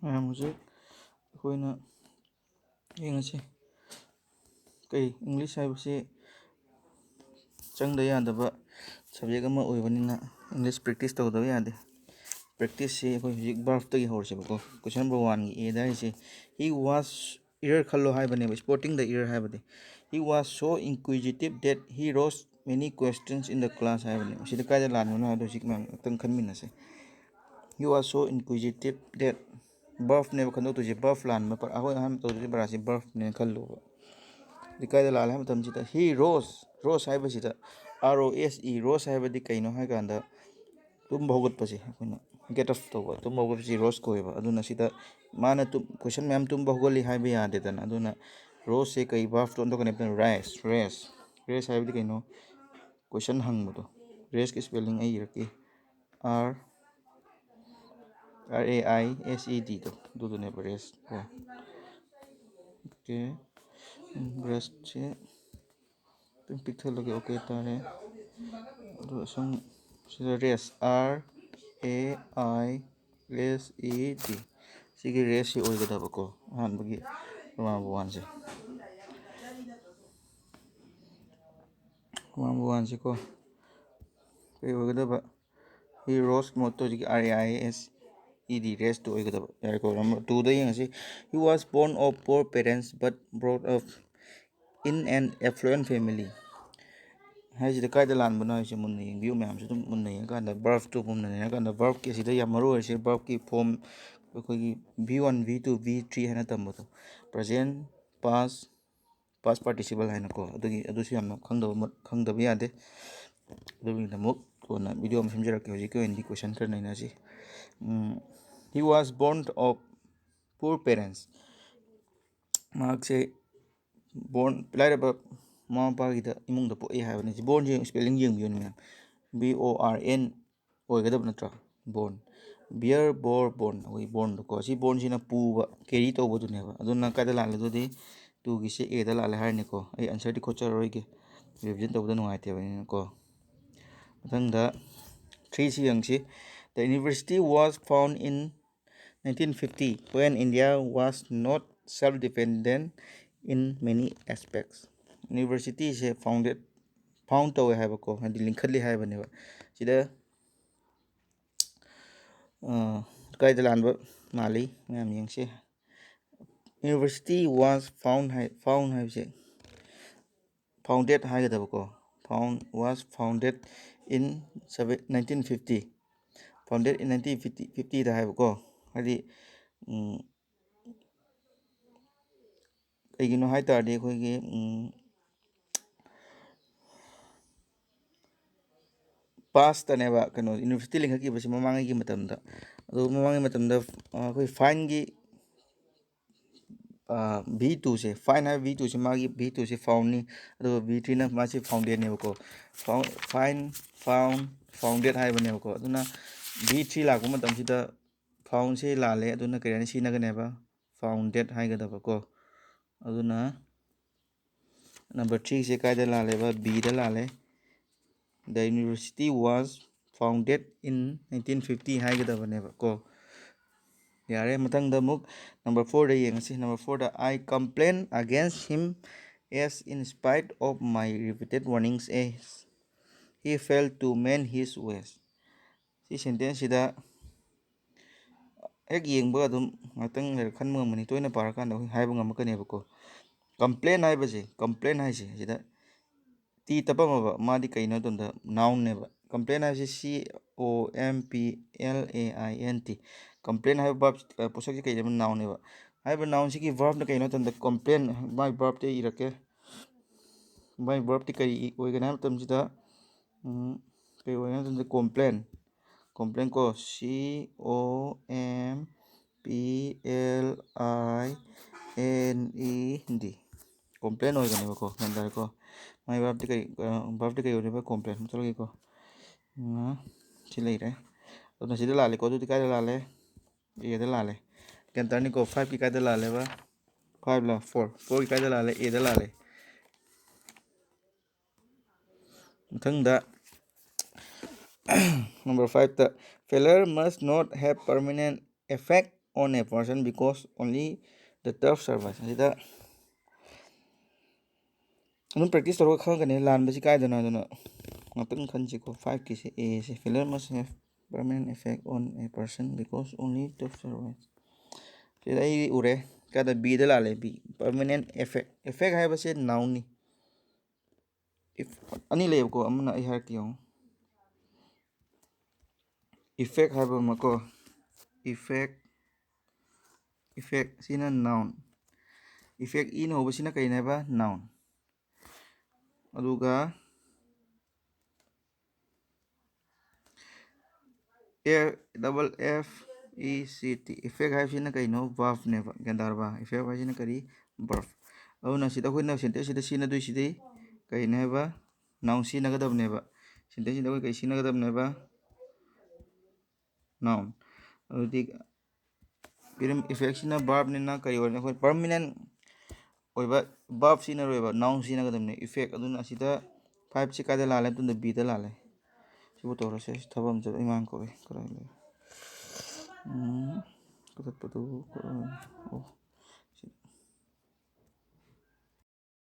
ꯍꯧꯖꯤꯛ ꯑꯩꯈꯣꯏꯅ ꯌꯦꯡꯉꯁꯤ ꯀꯩ ꯏꯪꯂꯤꯁ ꯍꯥꯏꯕꯁꯤ ꯆꯪꯗ ꯌꯥꯗꯕ ꯁꯕꯖꯦꯛ ꯑꯃ ꯑꯣꯏꯕꯅꯤꯅ ꯏꯪꯂꯤꯁ ꯄ꯭ꯔꯦꯛꯇꯤꯁ ꯇꯧꯗꯕ ꯌꯥꯗꯦ ꯄ꯭ꯔꯦꯛꯇꯤꯁꯁꯤ ꯑꯩꯈꯣꯏ ꯍꯧꯖꯤꯛ ꯕꯔꯐꯇꯒꯤ ꯍꯧꯔꯁꯦꯕꯀꯣ ꯀꯣꯏꯁꯟ ꯅꯝꯕꯔ 1ꯒꯤ ꯑꯦꯗ ꯍꯥꯏꯔꯤꯁꯤ ꯍꯤ ꯋꯥꯁ ꯏꯔꯔ ꯈꯜꯂꯣ ꯍꯥꯏꯕꯅꯦꯕ ꯁ꯭ꯄꯣꯔꯇꯤꯡꯗ ꯏꯔꯔ ꯍꯥꯏꯕꯗꯤ ꯍꯤ ꯋꯥꯁ ꯁꯣ ꯏꯟꯀ꯭ꯋꯤꯖꯤꯇꯤꯞ ꯗꯦꯠ ꯍꯤ ꯔꯣꯁ ꯃꯦꯅꯤ ꯀ꯭ꯋꯦꯁꯇꯟꯁ ꯏꯟ ꯗ ꯀ꯭ꯂꯥꯁ ꯍꯥꯏꯕꯅꯦꯕ ꯁꯤꯗ ꯀꯥꯏꯗ ꯂꯥꯟꯕꯅꯣ ꯍꯥꯏꯕꯗꯣ ꯍꯧꯖꯤꯛ ꯃꯌꯥꯝ ꯉꯥꯛꯇꯪ ꯈꯟꯃꯤꯟꯅꯁꯦ ꯍꯤ ꯋꯥꯁ ꯁꯣ ꯏꯟꯀ꯭ꯋꯤꯖꯤꯇꯤꯞ ꯗꯦꯠ ꯕꯔꯐꯅꯦꯕ ꯈꯟꯗꯣꯛꯇꯣꯏꯁꯦ ꯕꯔꯐ ꯂꯥꯟꯕ ꯑꯩꯈꯣꯏ ꯑꯍꯥꯟꯕ ꯇꯧꯗꯣꯏꯁꯦ ꯕꯔꯥꯁꯤ ꯕꯔꯐꯅꯦꯅ ꯈꯜꯂꯨꯕ ꯀꯥꯏꯗ ꯂꯥꯜꯂꯦ ꯍꯥꯏꯕ ꯃꯇꯝꯁꯤꯗ ꯍꯤ ꯔꯣꯁ ꯍꯥꯏꯕꯁꯤꯗ ROSE ꯔꯣꯁ ꯍꯥꯏꯕꯗꯤ ꯀꯩꯅꯣ ꯍꯥꯏ ꯀꯥꯟꯗ ꯇꯨꯝꯕ ꯍꯧꯒꯠꯄꯁꯦ ꯑꯩꯈꯣꯏꯅ ꯒꯦꯠ ꯑꯞ ꯇꯧꯕ ꯇꯨꯝꯕ ꯍꯧꯒꯠꯄꯁꯤ ꯔꯣꯁ ꯀꯣꯏꯕ ꯑꯗꯨꯅ ꯁꯤꯗ ꯃꯥꯅ ꯀꯣꯏꯁꯟ ꯃꯌꯥꯝ ꯇꯨꯝꯕ ꯍꯧꯒꯠꯂꯤ ꯍꯥꯏꯕ ꯌꯥꯗꯦꯗꯅ ꯑꯗꯨꯅ ꯔꯣꯁꯁꯦ ꯀꯩ ꯚꯥꯔꯕꯇ ꯑꯣꯟꯊꯣꯛꯀꯅꯤ ꯔꯦꯁ ꯍꯥꯏꯕꯗꯤ ꯀꯩꯅꯣ ꯀꯣꯏꯁꯟ ꯍꯪꯕꯗꯣ ꯔꯦꯁꯀꯤ ꯁ꯭ꯄꯦꯂꯤꯡ ꯑꯩ ꯏꯔꯛꯀꯦ RAISEDꯗꯣ ꯑꯗꯨꯗꯨꯅꯦꯕ ꯔꯦꯁ ꯑꯣꯀꯦ ꯔꯦꯁꯁꯦ ꯄꯤꯛꯊꯜꯂꯒꯦ ꯑꯣꯀꯦ ꯇꯥꯔꯦ ꯑꯗꯨꯒ ꯁꯨꯝ ꯁꯤꯗ ꯔꯦꯁ RAISED ꯁꯤꯒꯤ ꯔꯦꯁꯁꯤ ꯑꯣꯏꯒꯗꯕꯀꯣ ꯑꯍꯥꯟꯕꯒꯤ ꯔꯣꯃꯥꯟ ꯋꯥꯟꯁꯦ ꯔꯣꯃꯥꯟ ꯋꯥꯟꯁꯤꯀꯣ ꯀꯩ ꯑꯣꯏꯒꯗꯕ ꯍꯤ ꯔꯣꯁ ꯃꯣꯠꯇꯣ ꯍꯧꯖꯤꯛꯀꯤ RAISED ꯔꯦꯁꯇꯨ ꯑꯣꯏꯒꯗꯕ ꯌꯥꯔꯦꯀꯣ ꯅꯝꯕꯔ 2ꯗ ꯌꯦꯡꯉꯁꯤ he was born of poor parents but brought up in an affluent family ꯍꯥꯏꯁꯤꯗ ꯀꯥꯏꯗ ꯂꯥꯟꯕꯅꯣ ꯍꯥꯏꯁꯦ ꯃꯨꯟꯅ ꯌꯦꯡꯕꯤꯌꯨ ꯃꯌꯥꯝꯁꯨ ꯑꯗꯨꯝ ꯃꯨꯟꯅ ꯌꯦꯡꯉꯀꯥꯟꯗ ꯕꯔꯐꯇꯨ ꯃꯨꯟꯅ ꯌꯦꯡꯉꯀꯥꯟꯗ ꯕꯔꯐꯀꯤ ꯑꯁꯤꯗ ꯌꯥꯝ ꯃꯔꯨ ꯑꯣꯏꯔꯤꯁꯦ ꯕꯔꯐꯀꯤ ꯐꯣꯝ ꯑꯩꯈꯣꯏꯒꯤ V1 V2 V3 ꯍꯥꯏꯅ ꯇꯝꯕꯗꯣ ꯄ꯭ꯔꯖꯦꯟ ꯄꯥꯁ ꯄꯥꯔꯇꯤꯁꯤꯄꯜ ꯍꯥꯏꯅꯀꯣ ꯑꯗꯨꯁꯨ ꯌꯥꯝꯅ ꯈꯪꯗꯕ ꯌꯥꯗꯦ ꯑꯗꯨꯒꯤꯗꯃꯛ ꯀꯣꯟꯅ ꯚꯤꯗꯤꯑꯣ ꯑꯃ ꯁꯦꯝꯖꯔꯛꯀꯦ ꯍꯧꯖꯤꯛꯀꯤ ꯑꯣꯏꯅꯗꯤ ꯀꯣꯏꯁꯟ ꯈꯔ ꯅꯩꯅꯁꯤ ꯍꯤ ꯋꯥꯁ ꯕꯣꯔꯟ ꯑꯣꯐ ꯄꯨꯔ ꯄꯦꯔꯦꯟꯁ ꯃꯍꯥꯛꯁꯦ ꯂꯥꯏꯔꯕ ꯃꯃꯥ ꯃꯄꯥꯒꯤꯗ ꯏꯃꯨꯡꯗ ꯄꯣꯛꯏ ꯍꯥꯏꯕꯅꯤ ꯕꯣꯔꯟꯁꯦ ꯁ꯭ꯄꯦꯂꯤꯡ ꯌꯦꯡꯕꯤꯌꯨꯅꯦ ꯃꯌꯥꯝ BORN ꯑꯣꯏꯒꯗꯕ ꯅꯠꯇ꯭ꯔꯣ ꯕꯣꯔꯟ ꯕꯤꯌꯔ ꯕꯣꯔꯟ ꯑꯩꯈꯣꯏ ꯕꯣꯔꯟꯗꯣꯀꯣ ꯁꯤ ꯕꯣꯔꯟꯁꯤꯅ ꯄꯨꯕ ꯀꯦꯔꯤ ꯇꯧꯕꯗꯨꯅꯦꯕ ꯑꯗꯨꯅ ꯀꯥꯏꯗ ꯂꯥꯜꯂꯦ ꯑꯗꯨꯗꯤ 2ꯒꯤꯁꯦ ꯑꯦꯗ ꯂꯥꯜꯂꯦ ꯍꯥꯏꯔꯅꯤꯀꯣ ꯑꯩ ꯑꯟꯁꯔꯗꯤ ꯈꯣꯠꯆꯔꯔꯣꯏꯒꯦ ꯔꯤꯚꯤꯖꯟ ꯇꯧꯕꯗ ꯅꯨꯡꯉꯥꯏꯇꯦꯕꯅꯤꯅꯀꯣ ꯃꯊꯪꯗ 3ꯁꯤ ꯌꯦꯡꯁꯤ the university was found in 1950 when India was not self-dependent in many aspects ꯌꯨꯅꯤꯚꯔꯁꯤꯇꯤꯁꯦ ꯐꯥꯎꯟ ꯇꯧꯋꯦ ꯍꯥꯏꯕꯀꯣ ꯍꯥꯏꯗꯤ ꯂꯤꯡꯈꯠꯂꯤ ꯍꯥꯏꯕꯅꯦꯕ ꯁꯤꯗ ꯀꯥꯏꯗ ꯂꯥꯟꯕ ꯃꯥꯜꯂꯤ ꯃꯌꯥꯝ ꯌꯦꯡꯁꯤ ꯌꯨꯅꯤꯚꯔꯁꯤꯇꯤ ꯋꯥꯁ ꯐꯥꯎꯟ ꯍꯥꯏꯕꯁꯦ ꯐꯥꯎꯟꯗꯦꯠ ꯍꯥꯏꯒꯗꯕꯀꯣ ꯋꯥꯁ ꯐꯥꯎꯟꯗꯦꯠ ꯏꯟ 1950 ꯐꯥꯎꯟꯗꯦꯠ ꯏꯟ 1950ꯗ ꯍꯥꯏꯕꯀோ ꯍꯥꯏꯗꯤ ꯀꯩꯒꯤꯅꯣ ꯍꯥꯏ ꯇꯥꯔꯗꯤ ꯑꯩꯈꯣꯏꯒꯤ ꯄꯥꯁꯇꯅꯦꯕ ꯀꯩꯅꯣ ꯌꯨꯅꯤꯚꯔꯁꯤꯇꯤ ꯂꯤꯡꯈꯠꯈꯤꯕꯁꯤ ꯃꯃꯥꯡꯉꯩꯒꯤ ꯃꯇꯝꯗ ꯑꯗꯨ ꯃꯃꯥꯡꯉꯩ ꯃꯇꯝꯗ ꯑꯩꯈꯣꯏ ꯐꯥꯏꯟꯒꯤ V2ꯁꯦ ꯐꯥꯏꯟ ꯍꯥꯏꯕ V2ꯁꯦ ꯃꯥꯒꯤ V2ꯁꯦ ꯐꯥꯎꯟꯅꯤ ꯑꯗꯨꯒ V3ꯅ ꯃꯥꯁꯤ ꯐꯥꯎꯟꯗꯦꯠꯅꯦꯕꯀꯣ ꯐꯥꯎꯟꯗꯦꯠ ꯍꯥꯏꯕꯅꯦꯕꯀꯣ ꯑꯗꯨꯅ V3 ꯂꯥꯛꯄ ꯃꯇꯝꯁꯤꯗ ꯐꯥꯎꯟꯁꯦ ꯂꯥꯜꯂꯦ ꯑꯗꯨꯅ ꯀꯔꯤ ꯍꯥꯏꯅ ꯁꯤꯖꯤꯟꯅꯒꯅꯦꯕ ꯐꯥꯎꯟꯗꯦꯠ ꯍꯥꯏꯒꯗꯕꯀꯣ ꯑꯗꯨꯅ ꯅꯝꯕꯔ 3ꯁꯦ ꯀꯥꯏꯗ ꯂꯥꯜꯂꯦꯕ Bꯗ ꯂꯥꯜꯂꯦ ꯗ ꯌꯨꯅꯤꯚꯔꯁꯤꯇꯤ ꯋꯥꯁ ꯐꯥꯎꯟꯗꯦꯠ ꯏꯟ 1950 ꯍꯥꯏꯒꯗꯕꯅꯦꯕ ꯀꯣ ꯌꯥꯔꯦ ꯃꯊꯪꯗ ꯑꯃꯨꯛ ꯅꯝꯕꯔ 4ꯗ ꯌꯦꯡꯉꯁꯤ ꯅꯝꯕਰ 4ꯗ I complain against him as in spite of my repeated warnings as he failed to mend his ways ꯁꯤ ꯁꯦꯟꯇꯦꯟꯁꯁꯤda ꯍꯦꯛ ꯌꯦꯡꯕ ꯑꯗꯨꯝ ꯉꯥꯛꯇꯪ ꯂꯩꯔ ꯈꯟꯕ ꯉꯝꯃꯅꯤ ꯇꯣꯏꯅ ꯄꯥꯔꯀꯥꯟꯗ ꯑꯩꯈꯣꯏ ꯍꯥꯏꯕ ꯉꯝꯃꯛꯀꯅꯦꯕꯀꯣ ꯀꯝꯄ꯭ꯂꯦꯟ ꯍꯥꯏꯁꯦ ꯁꯤꯗ ꯇꯤ ꯇꯞꯄꯝꯃꯕ ꯃꯥꯗꯤ ꯀꯩꯅꯣ ꯃꯇꯝꯗ ꯅꯥꯎꯟꯅꯦꯕ ꯀꯝꯄ꯭ꯂꯦꯟ ꯍꯥꯏꯕꯁꯤ COMPLAINT ꯀꯝꯄ꯭ꯂꯦꯟ ꯍꯥꯏꯕ ꯄꯣꯠꯁꯛꯁꯤ ꯀꯩꯅꯦꯕ ꯅꯥꯎꯟꯅꯦꯕ ꯍꯥꯏꯔꯤꯕ ꯅꯥꯎꯟꯁꯤꯒꯤ ꯚꯔꯕꯅ ꯀꯩꯅꯣ ꯃꯇꯝꯗ ꯀꯝꯄ꯭ꯂꯦꯟ ꯃꯥꯏ ꯚꯔꯕꯇ ꯏꯔꯛꯀꯦ ꯃꯥꯏ ꯚꯔꯕꯇꯤ ꯀꯔꯤ ꯑꯣꯏꯒꯅꯤ ꯍꯥꯏꯕ ꯃꯇꯝꯁꯤꯗ ꯀꯩ ꯑꯣꯏꯒꯅꯤ ꯍꯥꯏꯕ ꯃꯇꯝꯗ ꯀꯣꯝꯄ꯭ꯂꯦꯟ ꯀꯣ COMPLAINED ꯀꯣꯝꯄ꯭ꯂꯦꯟ ꯑꯣꯏꯒꯅꯦꯕꯀꯣ ꯒ꯭ꯌꯥꯟ ꯇꯥꯔꯦꯀꯣ ꯃꯥꯏ ꯚꯔꯕꯇꯤ ꯀꯩ ꯑꯣꯏꯗꯣꯏꯕ ꯀꯣꯝꯄ꯭ꯂꯦꯟ ꯆꯠꯂꯒꯦꯀꯣ ꯁꯤ ꯂꯩꯔꯦ ꯑꯗꯨꯅ ꯁꯤꯗ ꯂꯥꯜꯂꯦꯀꯣ ꯑꯗꯨꯗꯤ ꯀꯥꯏꯗ ꯂꯥꯜꯂꯦ ꯑꯦꯗ ꯂꯥꯜꯂꯦ ꯒ꯭ꯌꯥꯟ ꯇꯥꯔꯅꯤꯀꯣ 5ꯀꯤ ꯀꯥꯏꯗ ꯂꯥꯜꯂꯦꯕ 5ꯂ 4ꯒꯤ ꯀꯥꯏꯗ ꯂꯥꯜꯂꯦ ꯑꯦꯗ ꯂꯥꯜꯂꯦ ꯃꯊꯪꯗ ꯅꯝꯕꯔ 5ꯇ ꯐꯦꯂꯔ ꯃꯁ not have permanent effect on a person because only the turf survives asida adum practice tawrga khangani lanbasi kaidana aduna ngapeng khanjiko 5 ki se a se failure must have permanent effect on a person because only turf survives sida I ure kada b da lale b permanent effect hai base noun ni if ani le ko amna I har kiyo effect hai ba mako effect sina noun effect in ho basina kai na ba noun aduga double f e c t effect hai sina kai no verb ne ba gandarba effect hai sina kari verb aduna sida khoina sentence sida sina dui sida kai na ba noun sina ga dab ne ba sentence sida kai sina ga dab ne ba noun adudi pirim effect sina verb ne na kai or ne permanent oiba verb sina roiba noun sina ga dab ne effect aduna sida 5 si kada lale tunda b da lale sibu tawrase thabam jab iman ko kara le ko patu